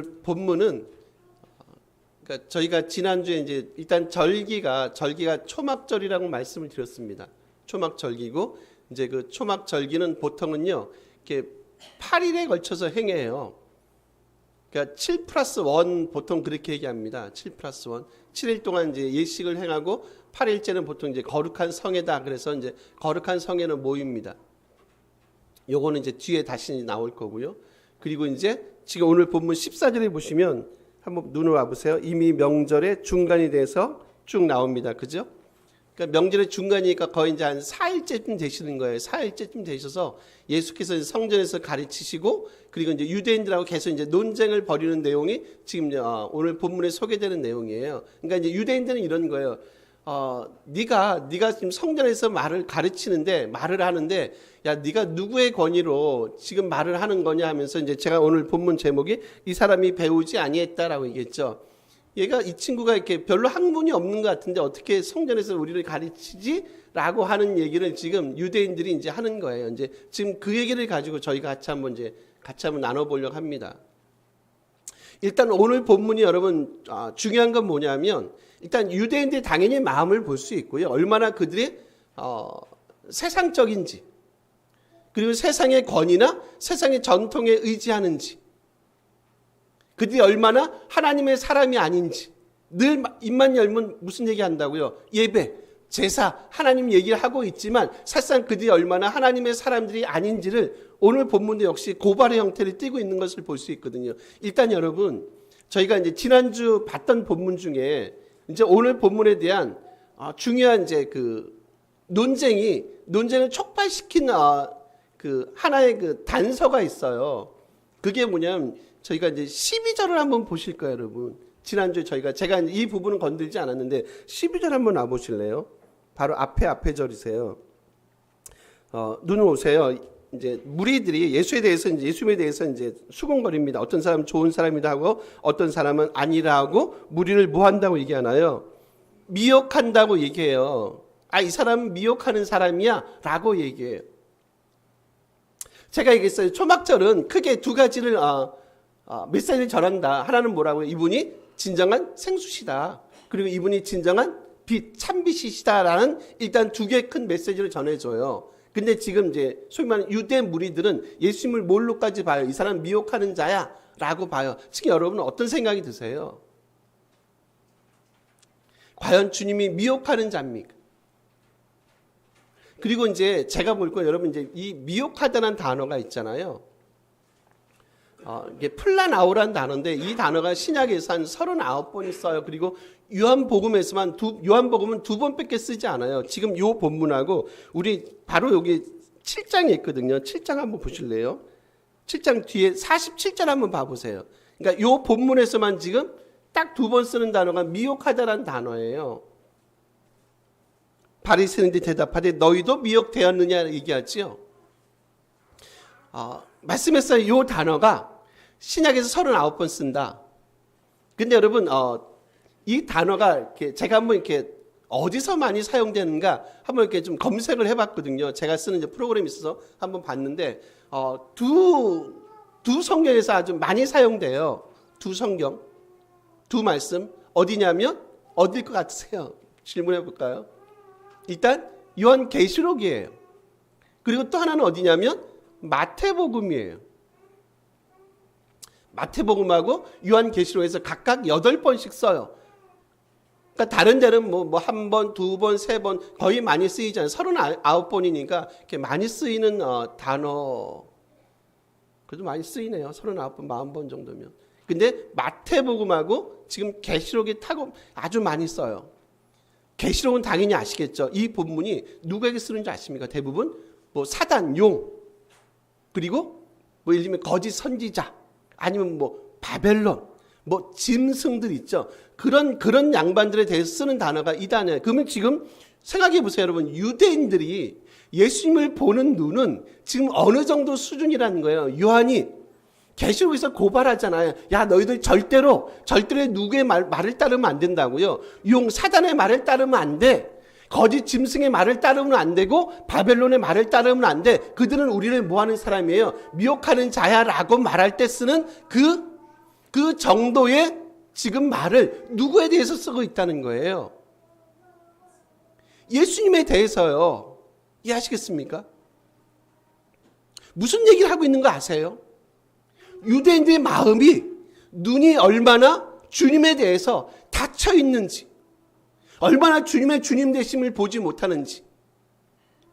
본문은 그러니까 저희가 지난주에 이제 일단 절기가 초막절이라고 말씀을 드렸습니다. 초막절기고 이제 그 초막절기는 보통은요 이렇게 8일에 걸쳐서 행해요. 그러니까 7+1 보통 그렇게 얘기합니다. 7+1 7일 동안 이제 예식을 행하고 8일째는 보통 이제 거룩한 성회다. 그래서 이제 거룩한 성회는 모입니다. 요거는 이제 뒤에 다시 나올 거고요. 그리고 이제 지금 오늘 본문 14절에 보시면 한번 눈을 와보세요. 이미 명절의 중간이 돼서 쭉 나옵니다. 그죠? 그러니까 명절의 중간이니까 거의 이제 한 4일째쯤 되시는 거예요. 4일째쯤 되셔서 예수께서 성전에서 가르치시고 그리고 이제 유대인들하고 계속 이제 논쟁을 벌이는 내용이 지금 오늘 본문에 소개되는 내용이에요. 그러니까 이제 유대인들은 이런 거예요. 네가 지금 성전에서 말을 가르치는데 말을 하는데 야 네가 누구의 권위로 지금 말을 하는 거냐 하면서 이제 제가 오늘 본문 제목이 이 사람이 배우지 아니했다라고 얘기했죠. 얘가 이 친구가 이렇게 별로 학문이 없는 것 같은데 어떻게 성전에서 우리를 가르치지?라고 하는 얘기를 지금 유대인들이 이제 하는 거예요. 이제 지금 그 얘기를 가지고 저희가 같이 한번 나눠보려고 합니다. 일단 오늘 본문이 여러분 중요한 건 뭐냐면 일단 유대인들이 당연히 마음을 볼 수 있고요. 얼마나 그들이 세상적인지 그리고 세상의 권위나 세상의 전통에 의지하는지 그들이 얼마나 하나님의 사람이 아닌지 늘 입만 열면 무슨 얘기한다고요? 예배, 제사, 하나님 얘기를 하고 있지만 사실상 그들이 얼마나 하나님의 사람들이 아닌지를 오늘 본문도 역시 고발의 형태를 띠고 있는 것을 볼 수 있거든요. 일단 여러분 저희가 이제 지난주 봤던 본문 중에 이제 오늘 본문에 대한 중요한 이제 그 논쟁을 촉발시킨 그 하나의 그 단서가 있어요. 그게 뭐냐면 저희가 이제 12절을 한번 보실 거예요, 여러분. 지난주에 제가 이 부분은 건들지 않았는데 12절 한번 놔보실래요? 바로 앞에 절이세요. 눈을 오세요. 이제 무리들이 예수님에 대해서 이제 수군거립니다. 어떤 사람은 좋은 사람이다 하고 어떤 사람은 아니라 하고 무리를 뭐 한다고 얘기하나요? 미혹한다고 얘기해요. 이 사람은 미혹하는 사람이야 라고 얘기해요. 제가 얘기했어요. 초막절은 크게 두 가지를 메시지를 전한다. 하나는 뭐라고요? 이분이 진정한 생수시다. 그리고 이분이 진정한 참빛이시다라는 일단 두 개의 큰 메시지를 전해줘요. 근데 지금 이제 소위 말하는 유대 무리들은 예수님을 뭘로까지 봐요? 이 사람 미혹하는 자야 라고 봐요. 지금 여러분은 어떤 생각이 드세요? 과연 주님이 미혹하는 자입니까? 그리고 이제 제가 볼 거 여러분 이제 이 미혹하다는 단어가 있잖아요. 이게 플라나오라는 단어인데 이 단어가 신약에서 한 39번 있어요. 그리고 요한복음은 두 번밖에 쓰지 않아요. 지금 요 본문하고 우리 바로 여기 7장에 있거든요. 7장 한번 보실래요? 7장 뒤에 47절 한번 봐보세요. 그러니까 요 본문에서만 지금 딱 두 번 쓰는 단어가 미혹하다라는 단어예요. 바리새인들이 대답하되 너희도 미혹되었느냐 얘기하지요. 말씀했어요. 이 단어가 신약에서 39번 쓴다. 근데 여러분 이 단어가 이렇게 제가 한번 이렇게 어디서 많이 사용되는가 한번 이렇게 좀 검색을 해봤거든요. 제가 쓰는 이제 프로그램이 있어서 한번 봤는데 두 성경에서 아주 많이 사용돼요. 두 성경, 두 말씀 어디냐면 어디일 것 같으세요? 질문해 볼까요? 일단 요한계시록이에요. 그리고 또 하나는 어디냐면 마태복음이에요. 마태복음하고 요한계시록에서 각각 8번씩 써요. 그러니까 다른 데는 뭐 한 번, 두 번, 세 번 거의 많이 쓰이잖아요. 39번이니까 이렇게 많이 쓰이는 단어. 그래도 많이 쓰이네요. 39번, 40번 정도면. 근데 마태복음하고 지금 계시록이 아주 많이 써요. 계시록은 당연히 아시겠죠. 이 본문이 누구에게 쓰는지 아십니까? 대부분 뭐 사단, 용, 그리고 뭐 예를 들면 거짓 선지자, 아니면 뭐 바벨론, 뭐 짐승들 있죠. 그런 양반들에 대해서 쓰는 단어가 이 단어예요. 그러면 지금 생각해 보세요, 여러분. 유대인들이 예수님을 보는 눈은 지금 어느 정도 수준이라는 거예요. 요한이 계시록에서 고발하잖아요. 야, 너희들 절대로 누구의 말을 따르면 안 된다고요. 사단의 말을 따르면 안 돼. 거짓 짐승의 말을 따르면 안 되고 바벨론의 말을 따르면 안 돼. 그들은 우리를 뭐하는 사람이에요? 미혹하는 자야라고 말할 때 쓰는 그 그 정도의 지금 말을 누구에 대해서 쓰고 있다는 거예요? 예수님에 대해서요. 이해하시겠습니까? 무슨 얘기를 하고 있는 거 아세요? 유대인들의 마음이, 눈이 얼마나 주님에 대해서 닫혀 있는지, 얼마나 주님의 주님 되심을 보지 못하는지,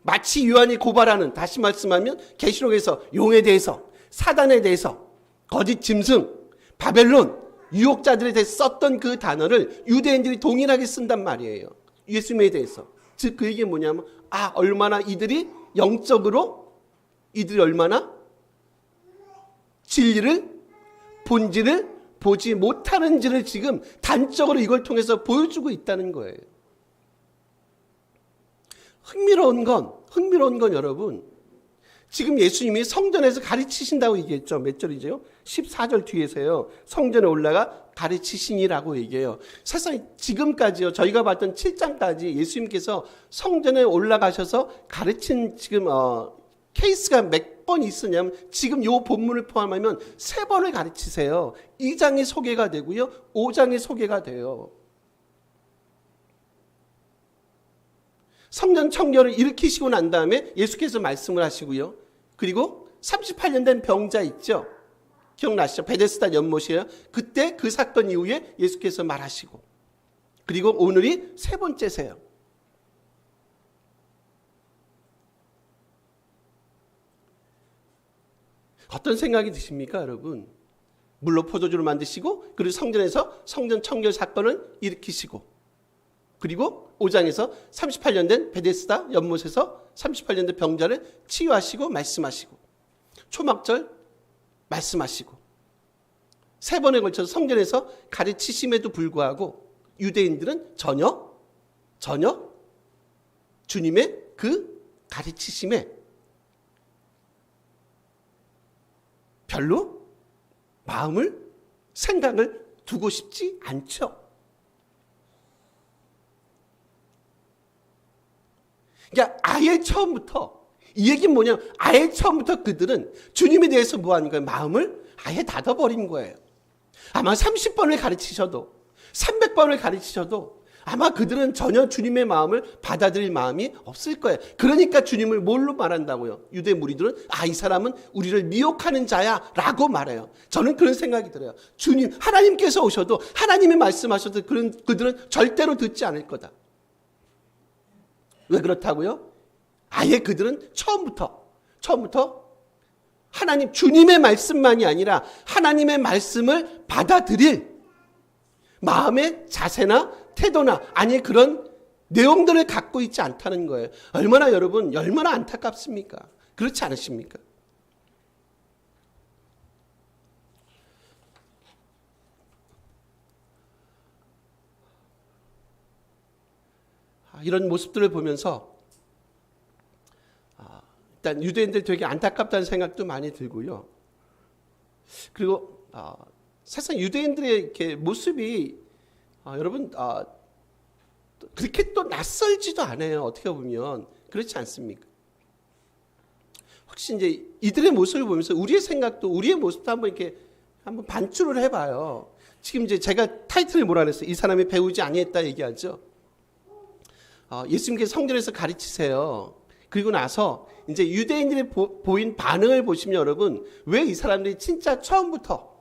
마치 요한이 고발하는, 다시 말씀하면 계시록에서 용에 대해서, 사단에 대해서, 거짓 짐승, 바벨론, 유혹자들에 대해서 썼던 그 단어를 유대인들이 동일하게 쓴단 말이에요. 예수님에 대해서. 즉 그 얘기는 뭐냐면, 얼마나 이들이 영적으로 이들이 얼마나 진리를, 본질을 보지 못하는지를 지금 단적으로 이걸 통해서 보여주고 있다는 거예요. 흥미로운 건 여러분, 지금 예수님이 성전에서 가르치신다고 얘기했죠. 몇 절이죠? 14절 뒤에서요. 성전에 올라가 가르치시니라고 얘기해요. 사실 지금까지요. 저희가 봤던 7장까지 예수님께서 성전에 올라가셔서 가르친 지금 케이스가 몇 번 있으냐면 지금 요 본문을 포함하면 3번을 가르치세요. 2장이 소개가 되고요. 5장이 소개가 돼요. 성전 청결을 일으키시고 난 다음에 예수께서 말씀을 하시고요. 그리고 38년 된 병자 있죠. 기억나시죠? 베데스다 연못이에요. 그때 그 사건 이후에 예수께서 말하시고, 그리고 오늘이 3번째세요. 어떤 생각이 드십니까, 여러분? 물로 포도주를 만드시고, 그리고 성전에서 성전 청결 사건을 일으키시고, 그리고 5장에서 38년 된 베데스다 연못에서 38년 된 병자를 치유하시고 말씀하시고, 초막절 말씀하시고, 3번에 걸쳐서 성전에서 가르치심에도 불구하고 유대인들은 전혀 주님의 그 가르치심에 별로 마음을, 생각을 두고 싶지 않죠. 그러니까 아예 처음부터, 이 얘기는 뭐냐면 아예 처음부터 그들은 주님에 대해서 뭐 하는 거예요? 마음을 아예 닫아버린 거예요. 아마 30번을 가르치셔도 300번을 가르치셔도 아마 그들은 전혀 주님의 마음을 받아들일 마음이 없을 거예요. 그러니까 주님을 뭘로 말한다고요? 유대 무리들은 이 사람은 우리를 미혹하는 자야 라고 말해요. 저는 그런 생각이 들어요. 주님, 하나님께서 오셔도, 하나님이 말씀하셔도 그들은 절대로 듣지 않을 거다. 왜 그렇다고요? 아예 그들은 처음부터 하나님, 주님의 말씀만이 아니라 하나님의 말씀을 받아들일 마음의 자세나 태도나, 아니 그런 내용들을 갖고 있지 않다는 거예요. 여러분, 얼마나 안타깝습니까? 그렇지 않으십니까? 이런 모습들을 보면서 일단 유대인들 되게 안타깝다는 생각도 많이 들고요. 그리고 사실 유대인들의 이렇게 모습이 여러분 그렇게 또 낯설지도 않아요. 어떻게 보면 그렇지 않습니까? 혹시 이제 이들의 모습을 보면서 우리의 생각도, 우리의 모습도 한번 반추를 해봐요. 지금 이제 제가 타이틀을 뭐라 그랬어요? 이 사람이 배우지 아니했다 얘기하죠. 예수님께서 성전에서 가르치세요. 그리고 나서 이제 유대인들이 보인 반응을 보시면 여러분, 왜 이 사람들이 진짜 처음부터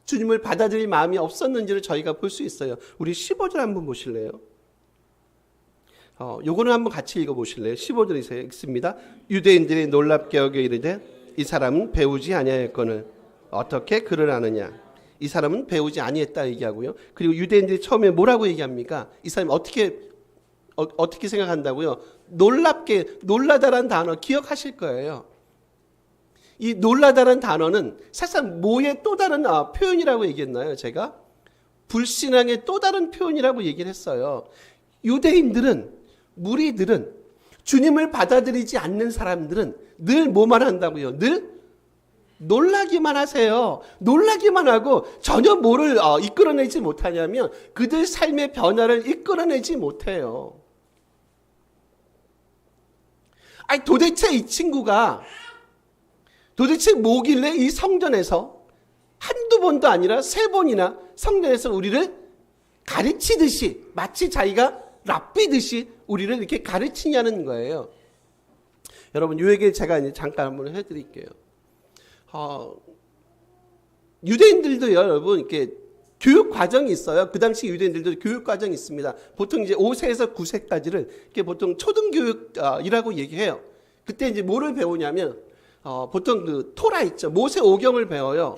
주님을 받아들일 마음이 없었는지를 저희가 볼 수 있어요. 우리 15절 한번 보실래요? 요거는 한번 같이 읽어보실래요? 15절에서 읽습니다. 유대인들이 놀랍게 여겨 이르되 이 사람은 배우지 아니하였거늘 어떻게 그를 아느냐. 이 사람은 배우지 아니했다 얘기하고요. 그리고 유대인들이 처음에 뭐라고 얘기합니까? 이 사람이 어떻게 생각한다고요? 놀라다라는 단어 기억하실 거예요. 이 놀라다라는 단어는 사실상 뭐의 또 다른 표현이라고 얘기했나요? 제가 불신앙의 또 다른 표현이라고 얘기를 했어요. 유대인들은, 무리들은, 주님을 받아들이지 않는 사람들은 늘 뭐만 한다고요? 늘 놀라기만 하세요. 놀라기만 하고 전혀 뭐를 이끌어내지 못하냐면 그들 삶의 변화를 이끌어내지 못해요. 도대체 이 친구가 도대체 뭐길래 이 성전에서 한두 번도 아니라 3번이나 성경에서 우리를 가르치듯이, 마치 자기가 랍비듯이 우리를 이렇게 가르치냐는 거예요. 여러분, 이 얘기를 제가 이제 잠깐 한번 해드릴게요. 유대인들도 여러분 이렇게 교육 과정이 있어요. 그 당시 유대인들도 교육 과정이 있습니다. 보통 이제 5세에서 9세까지를 이렇게 보통 초등교육이라고 얘기해요. 그때 이제 뭐를 배우냐면 보통 그 토라 있죠. 모세 오경을 배워요.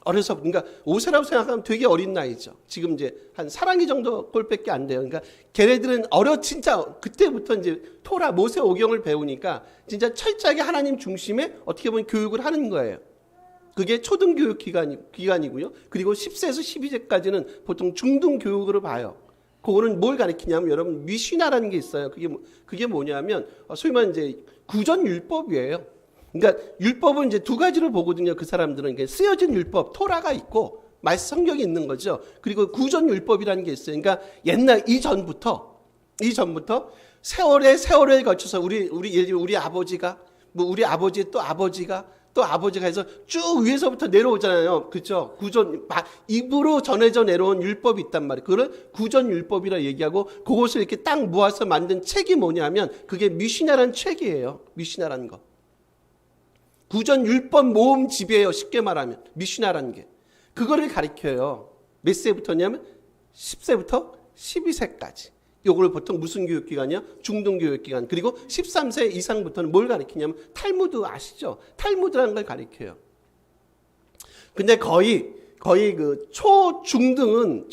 어려서, 그러니까 5세라고 생각하면 되게 어린 나이죠. 지금 이제 한 사랑이 정도 꼴밖에 안 돼요. 그러니까 걔네들은 진짜 그때부터 이제 토라 모세 오경을 배우니까 진짜 철저하게 하나님 중심에 어떻게 보면 교육을 하는 거예요. 그게 초등교육 기간이고요. 그리고 10세에서 12세까지는 보통 중등교육으로 봐요. 그거는 뭘 가리키냐면 여러분 미시나라는 게 있어요. 그게 뭐냐면 소위 말하는 이제 구전율법이에요. 그러니까 율법은 이제 두 가지로 보거든요. 그 사람들은 이게 쓰여진 율법, 토라가 있고 말씀 성경이 있는 거죠. 그리고 구전율법이라는 게 있어요. 그러니까 옛날 이전부터 세월에 거쳐서 우리 아버지가 우리 아버지 또 아버지가 해서 쭉 위에서부터 내려오잖아요. 그렇죠? 입으로 전해져 내려온 율법이 있단 말이에요. 그걸 구전율법이라 얘기하고 그것을 이렇게 딱 모아서 만든 책이 뭐냐면 그게 미시나라는 책이에요. 미시나라는 거. 구전율법 모음집이에요. 쉽게 말하면 미시나라는 게. 그거를 가리켜요. 몇 세부터냐면 10세부터 12세까지. 요걸 보통 무슨 교육기관이야? 중등교육기관. 그리고 13세 이상부터는 뭘 가리키냐면 탈무드 아시죠? 탈무드라는 걸 가리켜요. 근데 거의 그 초중등은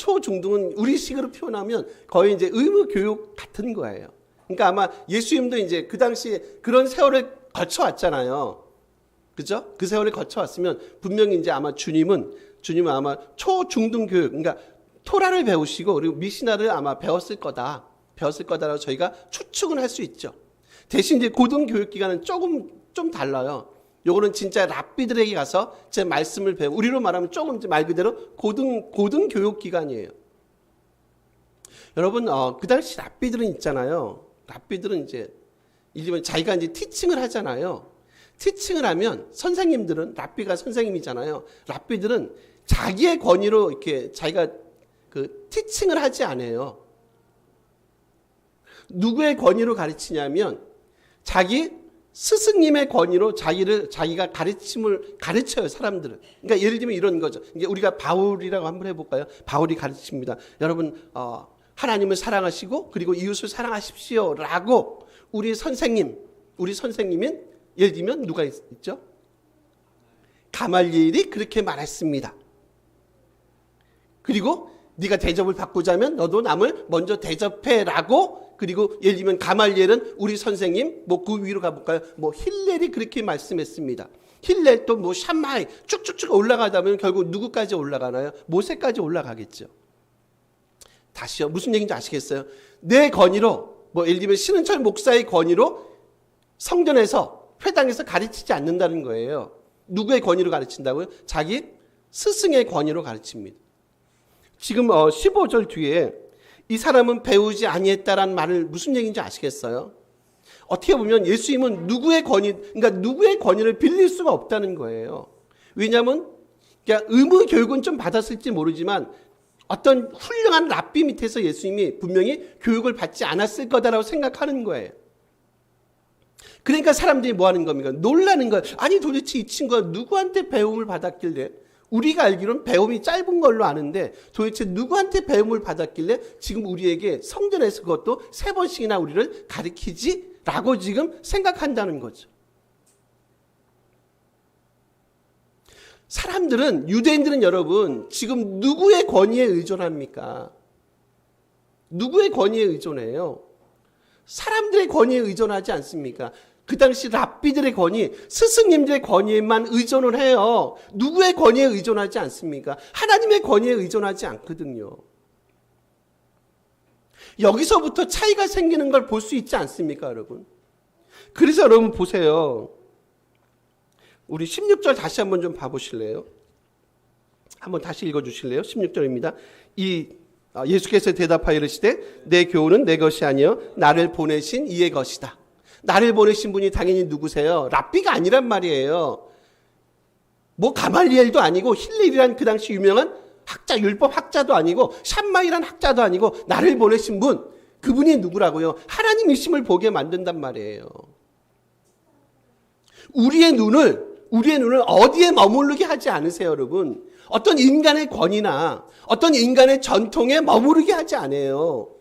우리식으로 표현하면 거의 이제 의무교육 같은 거예요. 그러니까 아마 예수님도 이제 그 당시에 그런 세월을 거쳐왔잖아요. 그죠? 그 세월을 거쳐왔으면 분명히 이제 아마 주님은 아마 초중등 교육, 그러니까 토라를 배우시고 그리고 미시나를 아마 배웠을 거다라고 저희가 추측은 할 수 있죠. 대신 이제 고등교육기관은 좀 달라요. 요거는 진짜 랍비들에게 가서 제 말씀을 배우고 우리로 말하면 조금 말 그대로 고등교육기관이에요. 여러분 그 당시 랍비들은 있잖아요. 랍비들은 이제 일반 자기가 이제 티칭을 하잖아요. 티칭을 하면 선생님들은 랍비가 선생님이잖아요. 랍비들은 자기의 권위로 이렇게 자기가 그 티칭을 하지 않아요. 누구의 권위로 가르치냐면 자기 스승님의 권위로 자기가 가르쳐요, 사람들은. 그러니까 예를 들면 이런 거죠. 이제 우리가 바울이라고 한번 해볼까요? 바울이 가르칩니다. 여러분, 하나님을 사랑하시고 그리고 이웃을 사랑하십시오라고 우리 선생님인 예를 들면 누가 있죠? 가말리엘이 그렇게 말했습니다. 그리고 네가 대접을 받고자 하면 너도 남을 먼저 대접해라고. 그리고 예를 들면 가말리엘은 우리 선생님 그 위로 가볼까요? 힐렐이 그렇게 말씀했습니다. 힐렐 또 샴마이 쭉쭉쭉 올라가다 보면 결국 누구까지 올라가나요? 모세까지 올라가겠죠. 다시요. 무슨 얘기인지 아시겠어요? 내 권위로 예를 들면 신은철 목사의 권위로 성전에서 회당에서 가르치지 않는다는 거예요. 누구의 권위로 가르친다고요? 자기 스승의 권위로 가르칩니다. 지금 15절 뒤에 이 사람은 배우지 아니했다라는 말을 무슨 얘기인지 아시겠어요? 어떻게 보면 예수님은 누구의 권위를 빌릴 수가 없다는 거예요. 왜냐하면 의무 교육은 좀 받았을지 모르지만 어떤 훌륭한 랍비 밑에서 예수님이 분명히 교육을 받지 않았을 거다라고 생각하는 거예요. 그러니까 사람들이 뭐 하는 겁니까? 놀라는 거예요. 아니 도대체 이 친구가 누구한테 배움을 받았길래, 우리가 알기로는 배움이 짧은 걸로 아는데 도대체 누구한테 배움을 받았길래 지금 우리에게 성전에서 그것도 3번씩이나 우리를 가르치지? 라고 지금 생각한다는 거죠. 유대인들은 여러분 지금 누구의 권위에 의존합니까? 누구의 권위에 의존해요? 사람들의 권위에 의존하지 않습니까? 그 당시 랍비들의 권위, 스승님들의 권위에만 의존을 해요. 누구의 권위에 의존하지 않습니까? 하나님의 권위에 의존하지 않거든요. 여기서부터 차이가 생기는 걸 볼 수 있지 않습니까, 여러분? 그래서 여러분 보세요. 우리 16절 다시 한번 좀 봐보실래요? 한번 다시 읽어주실래요? 16절입니다. 예수께서 대답하여 이르시되 내 교훈은 내 것이 아니요 나를 보내신 이의 것이다. 나를 보내신 분이 당연히 누구세요? 랍비가 아니란 말이에요. 뭐 가말리엘도 아니고 힐렐이란 그 당시 유명한 학자, 율법 학자도 아니고 샴마이란 학자도 아니고 나를 보내신 분, 그분이 누구라고요? 하나님이심을 보게 만든단 말이에요. 우리의 눈을 어디에 머무르게 하지 않으세요, 여러분? 어떤 인간의 권위나 어떤 인간의 전통에 머무르게 하지 않아요.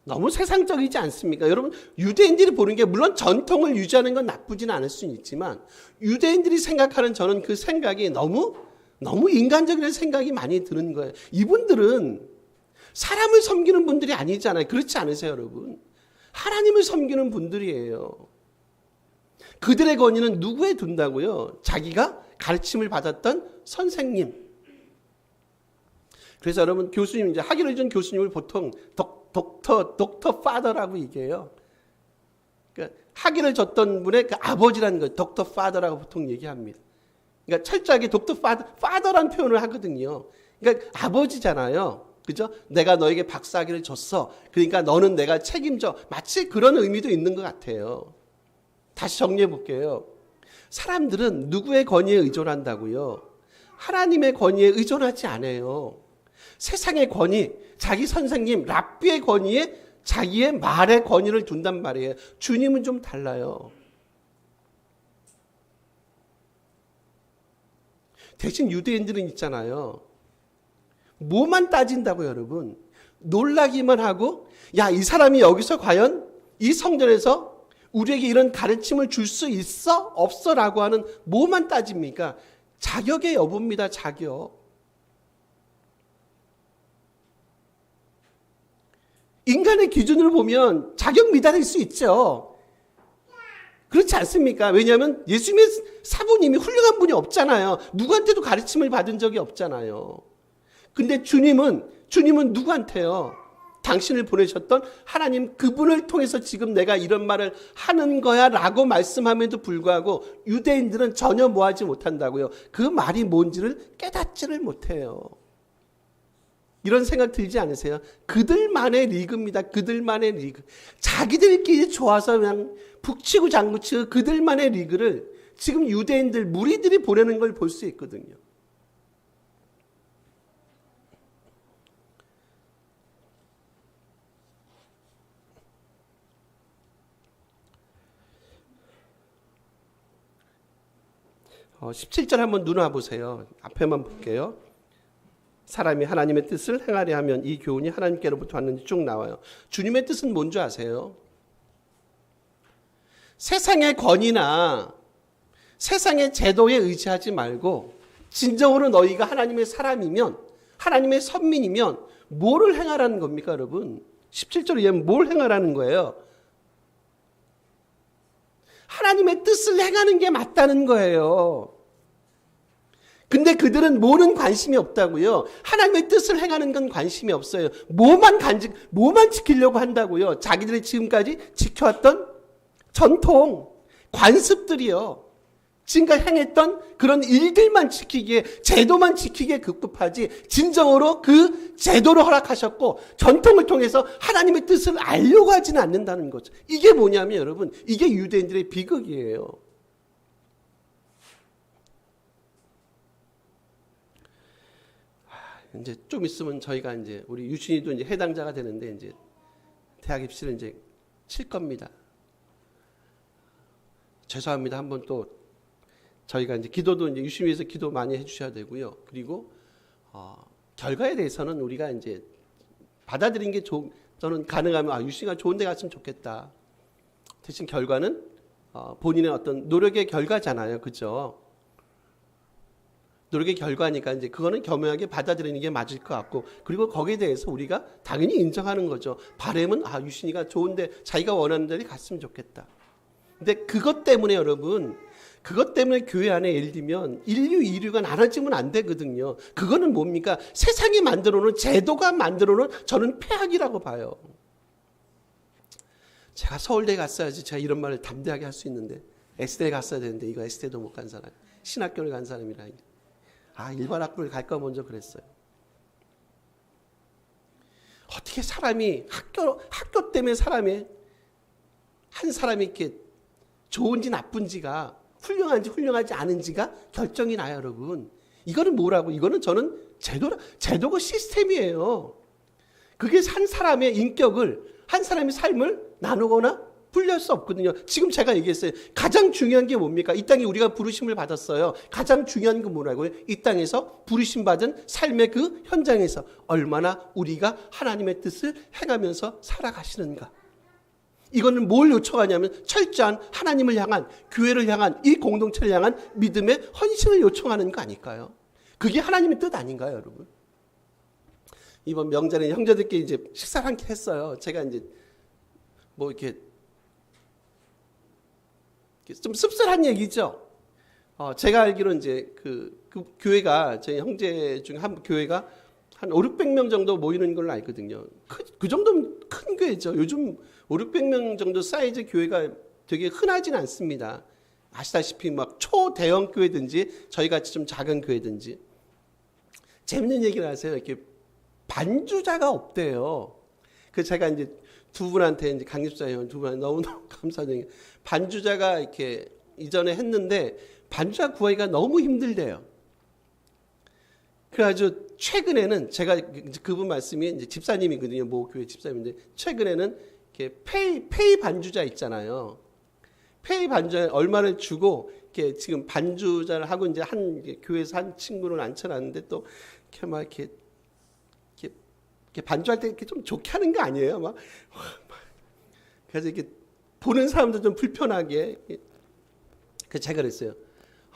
너무 세상적이지 않습니까? 여러분, 유대인들이 보는 게 물론 전통을 유지하는 건 나쁘진 않을 수는 있지만 유대인들이 생각하는 저는 그 생각이 너무 인간적인 생각이 많이 드는 거예요. 이분들은 사람을 섬기는 분들이 아니잖아요. 그렇지 않으세요, 여러분? 하나님을 섬기는 분들이에요. 그들의 권위는 누구에 둔다고요? 자기가 가르침을 받았던 선생님. 그래서 여러분, 교수님, 이제 학위를 준 교수님을 보통 독터 파더라고 얘기해요. 그러니까 학위를 줬던 분의 그 아버지라는 거 독터 파더라고 보통 얘기합니다. 그러니까 철저하게 독터 파더라는 표현을 하거든요. 그러니까 아버지잖아요. 그죠? 내가 너에게 박사학위를 줬어. 그러니까 너는 내가 책임져. 마치 그런 의미도 있는 것 같아요. 다시 정리해 볼게요. 사람들은 누구의 권위에 의존한다고요? 하나님의 권위에 의존하지 않아요. 세상의 권위, 자기 선생님, 랍비의 권위에 자기의 말의 권위를 둔단 말이에요. 주님은 좀 달라요. 대신 유대인들은 있잖아요. 뭐만 따진다고 여러분. 놀라기만 하고 야, 이 사람이 여기서 과연 이 성전에서 우리에게 이런 가르침을 줄 수 있어? 없어? 라고 하는 뭐만 따집니까? 자격의 여부입니다. 자격. 인간의 기준으로 보면 자격 미달일 수 있죠. 그렇지 않습니까? 왜냐하면 예수님의 사부님이 훌륭한 분이 없잖아요. 누구한테도 가르침을 받은 적이 없잖아요. 근데 주님은 누구한테요? 당신을 보내셨던 하나님 그분을 통해서 지금 내가 이런 말을 하는 거야 라고 말씀함에도 불구하고 유대인들은 전혀 뭐하지 못한다고요. 그 말이 뭔지를 깨닫지를 못해요. 이런 생각 들지 않으세요? 그들만의 리그입니다. 그들만의 리그. 자기들끼리 좋아서 그냥 북치고 장구치고 그들만의 리그를 지금 유대인들 무리들이 보내는 걸 볼 수 있거든요. 어, 17절 한번 눈 와보세요. 앞에만 볼게요. 사람이 하나님의 뜻을 행하려 하면 이 교훈이 하나님께로부터 왔는지 쭉 나와요. 주님의 뜻은 뭔지 아세요? 세상의 권위나 세상의 제도에 의지하지 말고 진정으로 너희가 하나님의 사람이면 하나님의 선민이면 뭐를 행하라는 겁니까 여러분? 17절에 얘는 뭘 행하라는 거예요? 하나님의 뜻을 행하는 게 맞다는 거예요. 근데 그들은 뭐는 관심이 없다고요. 하나님의 뜻을 행하는 건 관심이 없어요. 뭐만 지키려고 한다고요. 자기들이 지금까지 지켜왔던 전통, 관습들이요. 지금까지 행했던 그런 일들만 지키기에, 제도만 지키기에 급급하지 진정으로 그 제도를 허락하셨고 전통을 통해서 하나님의 뜻을 알려고 하지는 않는다는 거죠. 이게 뭐냐면 여러분, 이게 유대인들의 비극이에요. 이제 좀 있으면 저희가 이제 우리 유신이도 이제 해당자가 되는데 이제 대학 입시를 이제 칠 겁니다. 죄송합니다. 한번 또 저희가 이제 기도도 이제 유신 위해서 기도 많이 해주셔야 되고요. 그리고 결과에 대해서는 우리가 이제 받아들인 게 저는 가능하면 유신이가 좋은데 갔으면 좋겠다. 대신 결과는 본인의 어떤 노력의 결과잖아요, 그죠? 노력의 결과니까 이제 그거는 겸허하게 받아들이는 게 맞을 것 같고, 그리고 거기에 대해서 우리가 당연히 인정하는 거죠. 바람은 유신이가 좋은데 자기가 원하는 데를 갔으면 좋겠다. 근데 그것 때문에 여러분, 그것 때문에 교회 안에 예를 들면 인류가 나눠지면 안 되거든요. 그거는 뭡니까? 세상이 만들어놓은 제도가 만들어놓은 저는 폐악이라고 봐요. 제가 서울대 갔어야지 제가 이런 말을 담대하게 할 수 있는데 S대 갔어야 되는데 이거 S대도 못 간 사람, 신학교를 간 사람이라 일반 학부를 갈까 먼저 그랬어요. 어떻게 사람이 학교 때문에 사람이 한 사람이 이렇게 좋은지 나쁜지가 훌륭한지 훌륭하지 않은지가 결정이 나요, 여러분. 이거는 뭐라고? 이거는 저는 제도가 시스템이에요. 그게 한 사람의 인격을, 한 사람의 삶을 나누거나 분리할 수 없거든요. 지금 제가 얘기했어요. 가장 중요한 게 뭡니까? 이 땅에 우리가 부르심을 받았어요. 가장 중요한 건 뭐라고요? 이 땅에서 부르심 받은 삶의 그 현장에서 얼마나 우리가 하나님의 뜻을 행하면서 살아가시는가. 이거는 뭘 요청하냐면 철저한 하나님을 향한, 교회를 향한, 이 공동체를 향한 믿음의 헌신을 요청하는 거 아닐까요? 그게 하나님의 뜻 아닌가요, 여러분? 이번 명절에 형제들끼리 이제 식사를 함께 했어요. 제가 이제 뭐 이렇게 좀 씁쓸한 얘기죠. 제가 알기로 이제 그 교회가, 저희 형제 중에 한 교회가 한 5, 600명 정도 모이는 걸로 알거든요. 그 정도면 큰 교회죠. 요즘 5, 600명 정도 사이즈 교회가 되게 흔하진 않습니다. 아시다시피 막 초대형 교회든지 저희 같이 좀 작은 교회든지. 재밌는 얘기를 하세요. 이렇게 반주자가 없대요. 그 제가 이제 두 분한테 이제 강립사 회원 두 분한테 너무너무 감사드려요. 반주자가 이렇게 이전에 했는데 반주자 구하기가 너무 힘들대요. 그래가지고 최근에는 제가 그분 말씀이 이제 집사님이거든요. 모 교회 집사님인데 최근에는 이렇게 페이 반주자 있잖아요. 페이 반주자 얼마를 주고 이렇게 지금 반주자를 하고 이제 한 교회에서 한 친구를 앉혀놨는데 또 이렇게 막 이렇게 반주할 때 이렇게 좀 좋게 하는 거 아니에요? 막 그래서 이렇게 보는 사람도 좀 불편하게. 그래서 제가 그랬어요.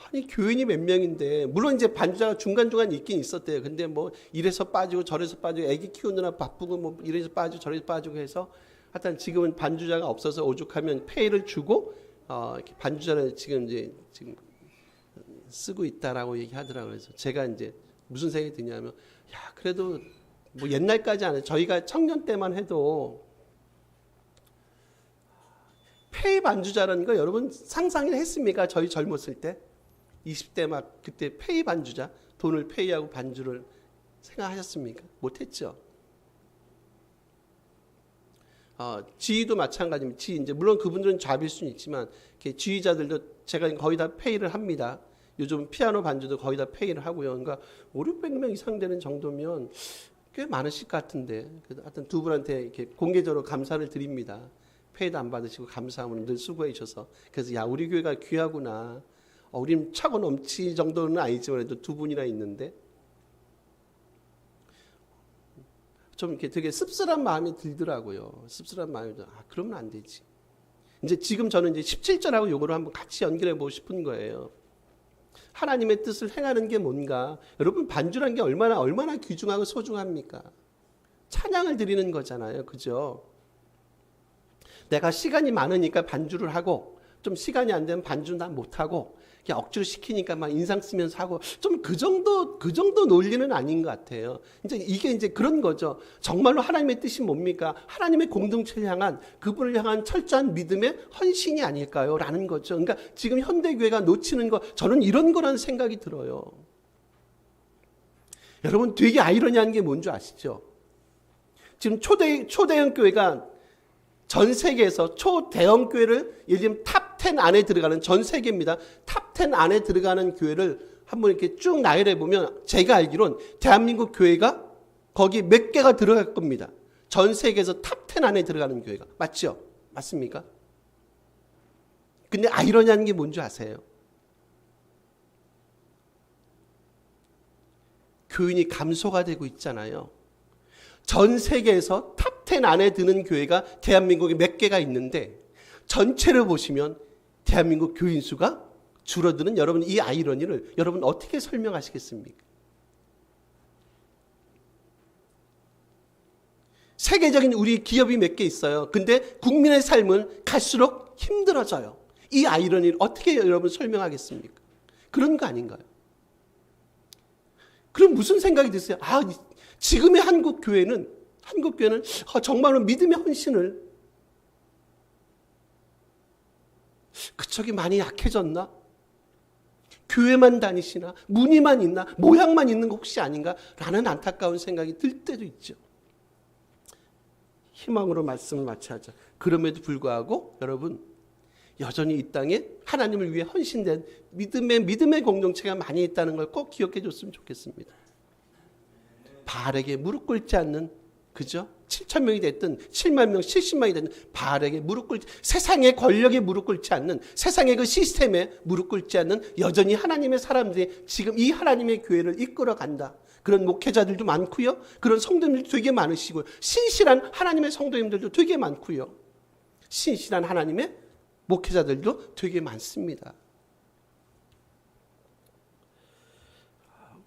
아니 교인이 몇 명인데 물론 이제 반주자가 중간중간 있긴 있었대요. 근데 뭐 이래서 빠지고 저래서 빠지고 애기 키우느라 바쁘고 뭐 이래서 빠지고 저래서 빠지고 해서 하여튼 지금은 반주자가 없어서 오죽하면 페이를 주고 이렇게 반주자를 지금 쓰고 있다라고 얘기하더라고요. 그래서 제가 이제 무슨 생각이 드냐면 야 그래도 뭐 옛날까지 안 해. 저희가 청년 때만 해도 페이 반주자라는 거 여러분 상상을 했습니까? 저희 젊었을 때 20대 막 그때 페이 반주자 돈을 페이하고 반주를 생각하셨습니까? 못했죠. 지휘도 마찬가지입니다. 지휘 이제 물론 그분들은 잡일 수는 있지만 지휘자들도 제가 거의 다 페이를 합니다. 요즘 피아노 반주도 거의 다 페이를 하고요. 그러니까 5, 600명 이상 되는 정도면 꽤 많으실 것 같은데 하여튼 두 분한테 이렇게 공개적으로 감사를 드립니다. 페이도 안 받으시고 감사함을 늘 수고해 주셔서. 그래서 야 우리 교회가 귀하구나. 우린 차고 넘치 정도는 아니지만 그래도 두 분이나 있는데 좀 이렇게 되게 씁쓸한 마음이 들더라고요. 씁쓸한 마음이 들어. 그러면 안 되지. 이제 지금 저는 이제 17절하고 요거를 한번 같이 연결해 보고 싶은 거예요. 하나님의 뜻을 행하는 게 뭔가? 여러분 반주란 게 얼마나 귀중하고 소중합니까? 찬양을 드리는 거잖아요. 그죠? 내가 시간이 많으니까 반주를 하고 좀 시간이 안 되면 반주는 다 못하고 그냥 억지로 시키니까 막 인상 쓰면서 하고 좀 그 정도 논리는 아닌 것 같아요. 이게 이제 그런 거죠. 정말로 하나님의 뜻이 뭡니까? 하나님의 공동체를 향한 그분을 향한 철저한 믿음의 헌신이 아닐까요? 라는 거죠. 그러니까 지금 현대교회가 놓치는 거 저는 이런 거라는 생각이 들어요. 여러분 되게 아이러니한 게 뭔지 아시죠? 지금 초대형 교회가 전 세계에서 초대형 교회를 예를 들면 탑10 안에 들어가는 전 세계입니다. 탑10 안에 들어가는 교회를 한번 이렇게 쭉 나열해 보면 제가 알기로는 대한민국 교회가 거기 몇 개가 들어갈 겁니다. 전 세계에서 탑10 안에 들어가는 교회가. 맞죠? 맞습니까? 근데 아이러니한 게 뭔지 아세요? 교인이 감소가 되고 있잖아요. 전 세계에서 탑10 안에 드는 교회가 대한민국에 몇 개가 있는데 전체를 보시면 대한민국 교인 수가 줄어드는 여러분 이 아이러니를 여러분 어떻게 설명하시겠습니까? 세계적인 우리 기업이 몇 개 있어요. 근데 국민의 삶은 갈수록 힘들어져요. 이 아이러니를 어떻게 여러분 설명하겠습니까? 그런 거 아닌가요? 그럼 무슨 생각이 드세요? 지금의 한국 교회는 정말로 믿음의 헌신을 그쪽이 많이 약해졌나? 교회만 다니시나? 무늬만 있나? 모양만 있는 거 혹시 아닌가? 라는 안타까운 생각이 들 때도 있죠. 희망으로 말씀을 마쳐하자. 그럼에도 불구하고 여러분 여전히 이 땅에 하나님을 위해 헌신된 믿음의 공동체가 많이 있다는 걸 꼭 기억해 줬으면 좋겠습니다. 바알에게 무릎 꿇지 않는, 그죠? 7,000명이 됐든 7만 명, 70만이 됐든 바알에게 무릎 꿇지, 세상의 권력에 무릎 꿇지 않는, 세상의 그 시스템에 무릎 꿇지 않는 여전히 하나님의 사람들이 지금 이 하나님의 교회를 이끌어 간다. 그런 목회자들도 많고요. 그런 성도님들도 되게 많으시고요. 신실한 하나님의 성도님들도 되게 많고요. 신실한 하나님의 목회자들도 되게 많습니다.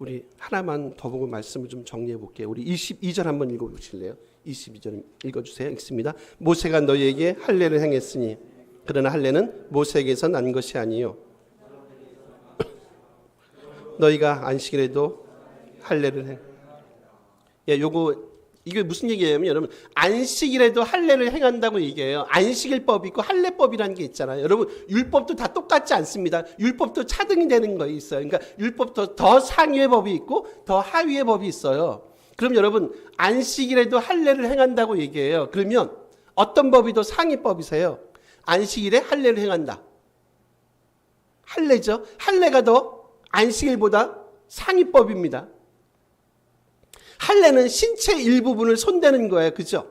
우리 하나만 더 보고 말씀을 좀 정리해 볼게요. 우리 22절 한번 읽어 보실래요? 22절 읽어주세요. 읽습니다. 모세가 너희에게 할례를 행했으니 그러나 할례는 모세에게서 난 것이 아니요 너희가 안식일에도 할례를 행. 예, 이게 무슨 얘기예요? 여러분, 안식일에도 할례를 행한다고 얘기해요. 안식일법이 있고 할례법이라는 게 있잖아요. 여러분, 율법도 다 똑같지 않습니다. 율법도 차등이 되는 거 있어요. 그러니까 율법도 더 상위의 법이 있고 더 하위의 법이 있어요. 그럼 여러분, 안식일에도 할례를 행한다고 얘기해요. 그러면 어떤 법이 더 상위법이세요? 안식일에 할례를 행한다. 할례죠. 할례가 더 안식일보다 상위법입니다. 할례는 신체 일부분을 손대는 거예요. 그죠?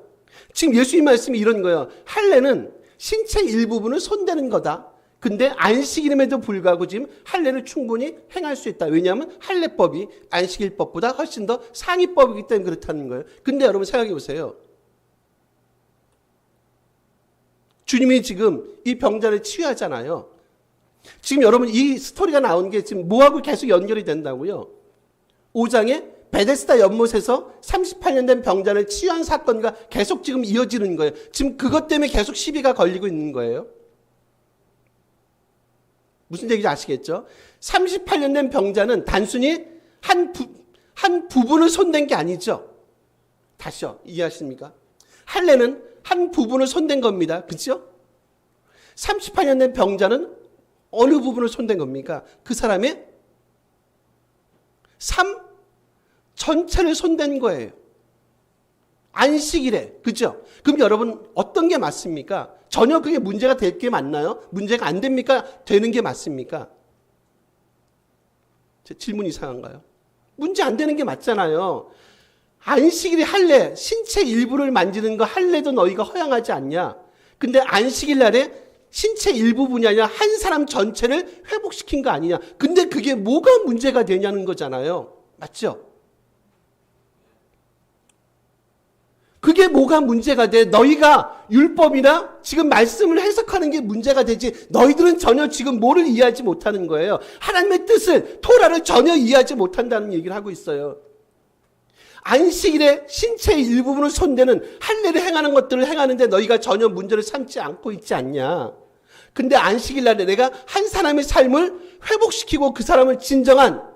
지금 예수님 말씀이 이런 거예요. 할례는 신체 일부분을 손대는 거다. 근데 안식일임에도 불구하고 지금 할례를 충분히 행할 수 있다. 왜냐하면 할례법이 안식일법보다 훨씬 더 상위법이기 때문에 그렇다는 거예요. 근데 여러분 생각해 보세요. 주님이 지금 이 병자를 치유하잖아요. 지금 여러분 이 스토리가 나온 게 지금 뭐하고 계속 연결이 된다고요? 5장에 베데스다 연못에서 38년 된 병자를 치유한 사건과 계속 지금 이어지는 거예요. 지금 그것 때문에 계속 시비가 걸리고 있는 거예요. 무슨 얘기인지 아시겠죠? 38년 된 병자는 단순히 한 부분을 손댄 게 아니죠. 다시요. 이해하십니까? 할례는 한 부분을 손댄 겁니다. 그렇죠? 38년 된 병자는 어느 부분을 손댄 겁니까? 그 사람의 삶 전체를 손댄 거예요. 안식일에. 그죠? 그럼 여러분 어떤 게 맞습니까? 전혀 그게 문제가 될 게 맞나요? 문제가 안 됩니까? 되는 게 맞습니까? 제 질문 이상한가요? 문제 안 되는 게 맞잖아요. 안식일에 할례, 신체 일부를 만지는 거 할례도 너희가 허용하지 않냐? 근데 안식일 날에 신체 일부분이 아니라 한 사람 전체를 회복시킨 거 아니냐? 근데 그게 뭐가 문제가 되냐는 거잖아요. 맞죠? 그게 뭐가 문제가 돼? 너희가 율법이나 지금 말씀을 해석하는 게 문제가 되지. 너희들은 전혀 지금 뭐를 이해하지 못하는 거예요. 하나님의 뜻을, 토라를 전혀 이해하지 못한다는 얘기를 하고 있어요. 안식일에 신체의 일부분을 손대는 할례를 행하는 것들을 행하는데 너희가 전혀 문제를 삼지 않고 있지 않냐. 근데 안식일 날에 내가 한 사람의 삶을 회복시키고 그 사람을 진정한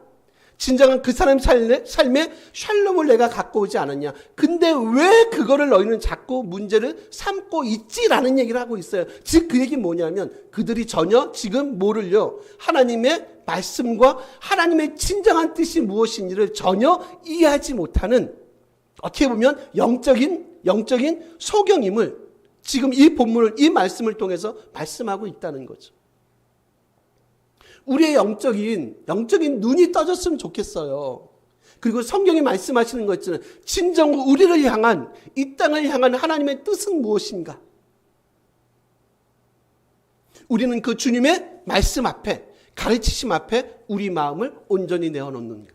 그 사람 삶에 샬롬을 내가 갖고 오지 않았냐. 근데 왜 그거를 너희는 자꾸 문제를 삼고 있지라는 얘기를 하고 있어요. 즉 그 얘기는 뭐냐면 그들이 전혀 지금 뭐를요. 하나님의 말씀과 하나님의 진정한 뜻이 무엇인지를 전혀 이해하지 못하는 어떻게 보면 영적인 소경임을 지금 이 본문을 이 말씀을 통해서 말씀하고 있다는 거죠. 우리의 영적인 눈이 떠졌으면 좋겠어요. 그리고 성경이 말씀하시는 것 있잖아요. 진정 우리를 향한 이 땅을 향한 하나님의 뜻은 무엇인가? 우리는 그 주님의 말씀 앞에 가르치심 앞에 우리 마음을 온전히 내어놓는 것.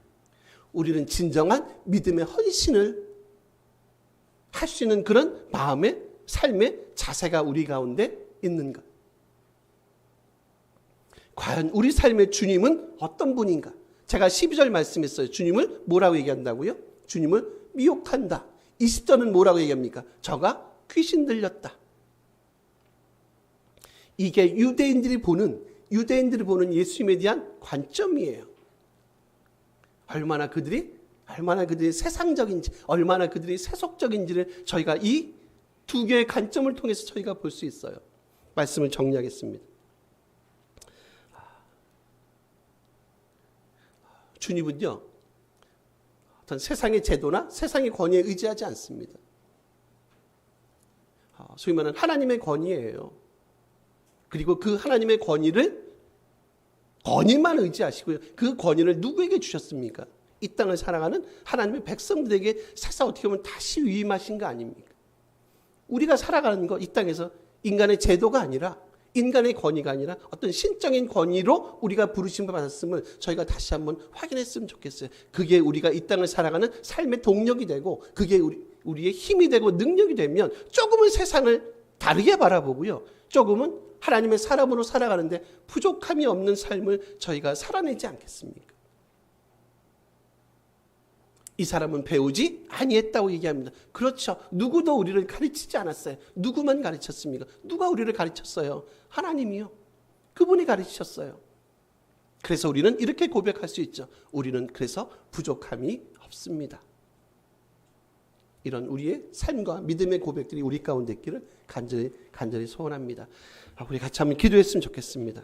우리는 진정한 믿음의 헌신을 할 수 있는 그런 마음의 삶의 자세가 우리 가운데 있는 것. 과연 우리 삶의 주님은 어떤 분인가? 제가 12절 말씀했어요. 주님을 뭐라고 얘기한다고요? 주님을 미혹한다. 20절은 뭐라고 얘기합니까? 저가 귀신 들렸다. 이게 유대인들이 보는 예수님에 대한 관점이에요. 얼마나 그들이 세상적인지, 얼마나 그들이 세속적인지를 저희가 이 두 개의 관점을 통해서 저희가 볼 수 있어요. 말씀을 정리하겠습니다. 주님은요, 어떤 세상의 제도나 세상의 권위에 의지하지 않습니다. 소위 말하는 하나님의 권위예요. 그리고 그 하나님의 권위만 의지하시고요. 그 권위를 누구에게 주셨습니까? 이 땅을 살아가는 하나님의 백성들에게 사실 어떻게 보면 다시 위임하신 거 아닙니까? 우리가 살아가는 거 이 땅에서 인간의 제도가 아니라 인간의 권위가 아니라 어떤 신적인 권위로 우리가 부르심을 받았음을 저희가 다시 한번 확인했으면 좋겠어요. 그게 우리가 이 땅을 살아가는 삶의 동력이 되고 그게 우리의 힘이 되고 능력이 되면 조금은 세상을 다르게 바라보고요. 조금은 하나님의 사람으로 살아가는데 부족함이 없는 삶을 저희가 살아내지 않겠습니까? 이 사람은 배우지 아니했다고 얘기합니다. 그렇죠. 누구도 우리를 가르치지 않았어요. 누구만 가르쳤습니까? 누가 우리를 가르쳤어요? 하나님이요. 그분이 가르치셨어요. 그래서 우리는 이렇게 고백할 수 있죠. 우리는 그래서 부족함이 없습니다. 이런 우리의 삶과 믿음의 고백들이 우리 가운데 있기를 간절히 소원합니다. 우리 같이 한번 기도했으면 좋겠습니다.